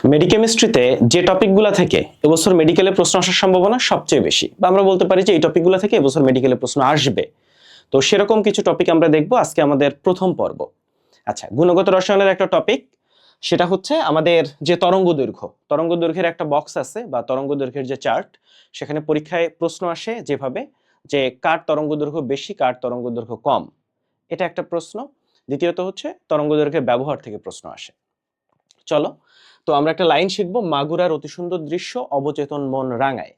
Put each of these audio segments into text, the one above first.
মেডিকেমিস্ট্রিতে যে টপিকগুলো থেকে এবছর মেডিকেলে প্রশ্ন আসার সম্ভাবনা সবচেয়ে বেশি, বা আমরা বলতে পারি যে এই টপিকগুলো থেকে এবছর মেডিকেলে প্রশ্ন আসবে, তো সেরকম কিছু টপিক আমরা দেখব আজকে আমাদের প্রথম পর্ব। আচ্ছা, গুণগত রসায়নের একটা টপিক, সেটা হচ্ছে আমাদের যে তরঙ্গ দৈর্ঘ্যের একটা বক্স আছে বা তরঙ্গ দৈর্ঘ্যের যে চার্ট, সেখানে পরীক্ষায় প্রশ্ন আসে যেভাবে যে কার তরঙ্গ দৈর্ঘ্য বেশি কার তরঙ্গ দৈর্ঘ্য কম, এটা একটা প্রশ্ন। দ্বিতীয়ত হচ্ছে তরঙ্গ দৈর্ঘ্যের ব্যবহার থেকে প্রশ্ন আসে। চলো, তো আমরা একটা লাইন শিখবো। মাগুরার অতি সুন্দর দৃশ্য, অবচেতন মন রাঙায়।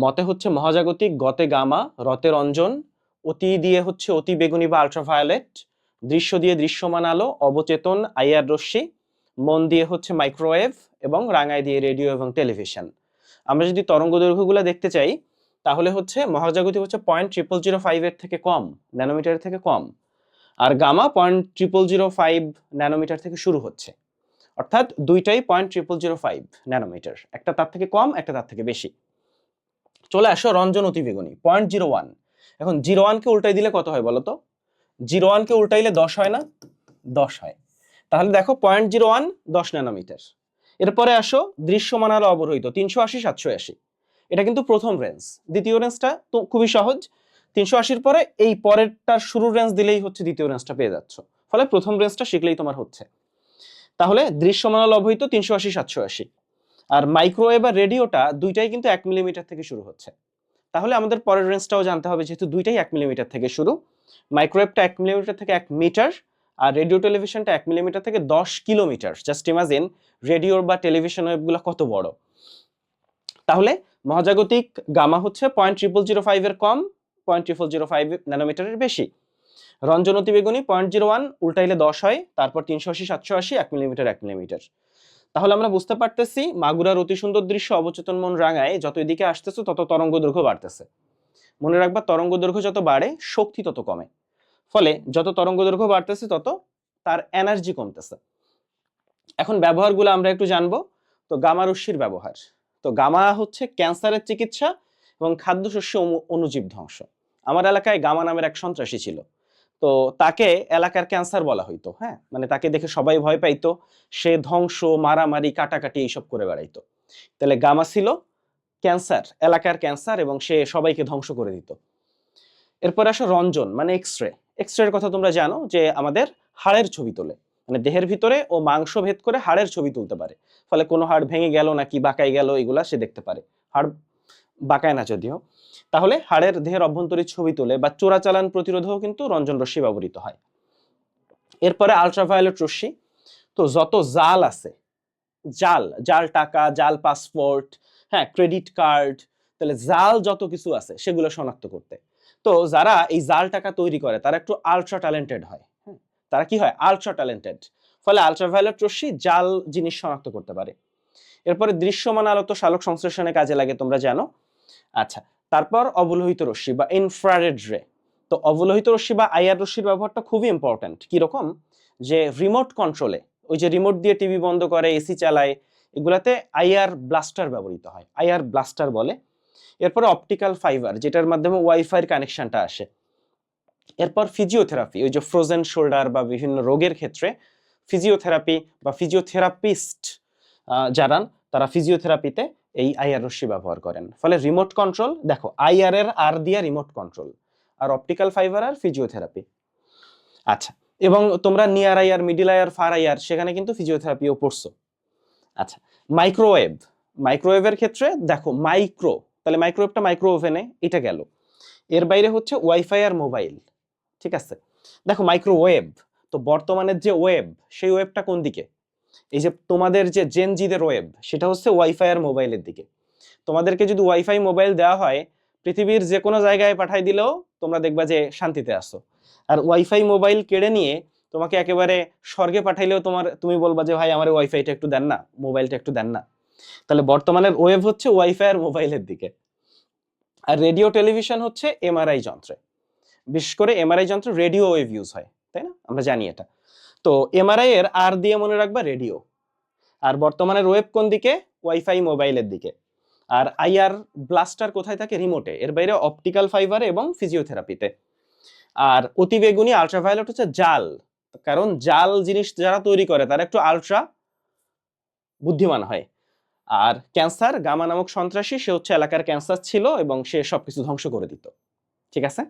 মতে হচ্ছে মহাজাগতিক, গতে গামা, রতে রঞ্জন, অতি দিয়ে হচ্ছে অতি বেগুনি বা আল্ট্রাভায়োলেট, দৃশ্য দিয়ে দৃশ্যমান আলো, অবচেতন আইআর রশ্মি, মন দিয়ে হচ্ছে মাইক্রোওয়েভ এবং রাঙায় দিয়ে রেডিও এবং টেলিভিশন। আমরা যদি তরঙ্গ দৈর্ঘ্যগুলো দেখতে চাই তাহলে হচ্ছে মহাজাগতিক হচ্ছে 0.0005 এর থেকে কম, ন্যানোমিটারের থেকে কম, আর গামা 0.0005 ন্যানোমিটার থেকে শুরু হচ্ছে। অর্থাৎ দুইটাই 0.0005 ন্যানোমিটার, একটা তার থেকে কম একটা তার থেকে বেশি। চলে আসো রঞ্জন অতিবেগুনি 0.01। এখন 01 কে উল্টাই দিলে কত হয় বলো তো? 01 কে উল্টাইলে 10 হয় না? 10 হয়। তাহলে দেখো 0.01 10 ন্যানোমিটার। এরপরে আসো দৃশ্যমান আলো অবরহিত 380 780। এটা কিন্তু প্রথম রেঞ্জ। দ্বিতীয় রেঞ্জটা তো খুবই সহজ, 380 পরে এই পরেরটার শুরুর রেঞ্জ দিলেই হচ্ছে দ্বিতীয় রেঞ্জটা পেয়ে যাচ্ছ। ফলে প্রথম রেঞ্জটা শিখলেই তোমার হচ্ছে। তাহলে দৃশ্যমান আলো অবহিত 380 780। আর মাইক্রোওয়েভ আর রেডিওটা দুইটাই কিন্তু 1 মিলিমিটার থেকে শুরু হচ্ছে। তাহলে আমাদের পরের রেঞ্জটাও জানতে হবে, যেহেতু দুইটাই 1 মিলিমিটার থেকে শুরু। মাইক্রোওয়েভটা 1 মিলিমিটার থেকে 1 মিটার, আর রেডিও টেলিভিশনটা 1 মিলিমিটার থেকে 10 কিলোমিটার। জাস্ট ইমাজিন রেডিওর বা টেলিভিশন ওয়েভগুলো কত বড়। তাহলে মহাজাগতিক গামা হচ্ছে 0.0005 এর কম, 0.0005 ন্যানোমিটারের বেশি। রঞ্জন অতিবেগুনি 0.01 উল্টাইলে 10 হয়, তারপর 380 780 1 মিলিমিটার 1 মিলিমিটার। তাহলে আমরা বুঝতে পারতেছি মাগুরার অতি সুন্দর দৃশ্য, অবচেতন মন রাঙায়, যত এদিকে আসতেছে তত তরঙ্গ দৈর্ঘ্য বাড়তেছে। মনে রাখবা, তরঙ্গ দৈর্ঘ্য যত বাড়ে শক্তি তত কমে। ফলে যত তরঙ্গ দৈর্ঘ্য বাড়তেছে তত তার এনার্জি কমতেছে। এখন ব্যবহারগুলো আমরা একটু জানবো। তো গামা রশ্মির ব্যবহার, তো গামা হচ্ছে ক্যান্সারের চিকিৎসা এবং খাদ্যশস্য অণুজীব ধ্বংস। আমার এলাকায় গামা নামের এক সন্ত্রাসী ছিল, তো তাকে এলাকার ক্যান্সার বলা হইতো। হ্যাঁ, মানে তাকে দেখে সবাই ভয় পাইতো। সে ধ্বংস, মারামারি, কাটাকাটি এইসব করে বেড়াইতো। তাহলে গামা ছিল ক্যান্সার, এলাকার ক্যান্সার, এবং সে সবাইকে ধ্বংস করে দিত। এরপর আসো রঞ্জন, মানে এক্সরে। এক্সরের কথা তোমরা জানো যে আমাদের হাড়ের ছবি তোলে, মানে দেহের ভিতরে ও মাংস ভেদ করে হাড়ের ছবি তুলতে পারে। ফলে কোনো হাড় ভেঙে গেল নাকি বাঁকাই গেল এগুলা সে দেখতে পারে। হাড় বাঁকায় না যদিও। তাহলে হাড়ের দেহের অভ্যন্তরীণ ছবি তোলে বা চোরাচালান প্রতিরোধেও কিন্তু রঞ্জন রশ্মি ব্যবহৃত হয়। এরপরে আল্ট্রাভায়োলেট রশ্মি। তো যত জাল আছে, জাল জাল টাকা, জাল পাসপোর্ট, হ্যাঁ, ক্রেডিট কার্ড, তাহলে জাল যত কিছু আছে সেগুলো শনাক্ত করতে। তো যারা এই জাল টাকা তৈরি করে তারা একটু আলট্রা ট্যালেন্টেড হয়। হ্যাঁ, তারা কি হয়? Ultra talented. ফলে আল্ট্রাভায়োলেট রশ্মি জাল জিনিস শনাক্ত করতে পারে। এরপরে দৃশ্যমান আলো তো সালোক সংশ্লেষণে কাজে লাগে, তোমরা জানো। আচ্ছা, তারপর অবলোহিত রশ্মি বা ইনফ্রারেড রে। তো অবলোহিত রশ্মি বা আইআর রশ্মির ব্যবহারটা খুবই ইম্পর্ট্যান্ট। কিরকম? যে রিমোট কন্ট্রোলে, ওই যে রিমোট দিয়ে টিভি বন্ধ করে, এসি চালায়, এগুলাতে আইআর ব্লাস্টার ব্যবহৃত হয়, আইআর ব্লাস্টার বলে। এরপরে অপটিক্যাল ফাইবার, যেটার মাধ্যমে ওয়াইফাই কানেকশনটা আসে। এরপর ফিজিওথেরাপি, ওই যে ফ্রোজেন শোল্ডার বা বিভিন্ন রোগের ক্ষেত্রে ফিজিওথেরাপি বা ফিজিওথেরাপিস্ট যারা, তারা ফিজিওথেরাপিতে এই আইআর রশ্মি ব্যবহার করেন। ফলে রিমোট কন্ট্রোল, দেখো আইআর এর আর দিয়া রিমোট কন্ট্রোল, আর অপটিক্যাল ফাইবার আর ফিজিওথেরাপি। আচ্ছা, এবং তোমরা near IR, middle IR, far IR, সেখানে কিন্তু ফিজিওথেরাপিও পড়ছো। আচ্ছা, মাইক্রোওয়েভ। মাইক্রোওয়েভের ক্ষেত্রে দেখো মাইক্রো, তাহলে মাইক্রোওয়েভটা মাইক্রো ওভেনে, এটা গেল। এর বাইরে হচ্ছে ওয়াইফাই আর মোবাইল। ঠিক আছে, দেখো মাইক্রোওয়েভ, তো বর্তমানের যে ওয়েব, সেই ওয়েবটা কোন দিকে? এই যে তোমাদের যে জেনজিদের ওয়েব, সেটা হচ্ছে ওয়াইফাই আর মোবাইলের দিকে। তোমাদেরকে যদি ওয়াইফাই মোবাইল দেওয়া হয়, পৃথিবীর যে কোনো জায়গায় পাঠাই দিলেও তোমরা দেখবা যে শান্তিতে আসো। আর ওয়াইফাই মোবাইল কেড়ে নিয়ে তোমাকে একেবারে স্বর্গে পাঠাইলেও তুমি বলবা যে ভাই আমার ওয়াইফাইটা একটু দেন না, মোবাইলটা একটু দেন না। তাহলে বর্তমানের ওয়েব হচ্ছে ওয়াইফাই আর মোবাইলের দিকে। আর রেডিও টেলিভিশন হচ্ছে এমআরআই যন্ত্রে, বিশেষ করে এমআরআই যন্ত্রে রেডিও ওয়েভ ইউজ হয়, তাই না? আমরা জানি এটা। তো এমআরআই এর আর দিয়ে মনে রাখবা রেডিও। আর বর্তমানের ওয়েব কোন দিকে? ওয়াইফাই মোবাইলের দিকে। আর আইআর ব্লাস্টার কোথায় থাকে? রিমোটে। এর বাইরে অপটিক্যাল ফাইবারে এবং ফিজিওথেরাপিতে। আর অতিবেগুনি আল্ট্রাভায়োলেট হচ্ছে জাল, কারণ জাল জিনিস যারা তৈরি করে তারা একটু আল্ট্রা বুদ্ধিমান হয়। আর ক্যান্সার, গামা নামক সন্ত্রাসী, সে হচ্ছে এলাকার ক্যান্সার ছিল এবং সে সবকিছু ধ্বংস করে দিত। ঠিক আছে?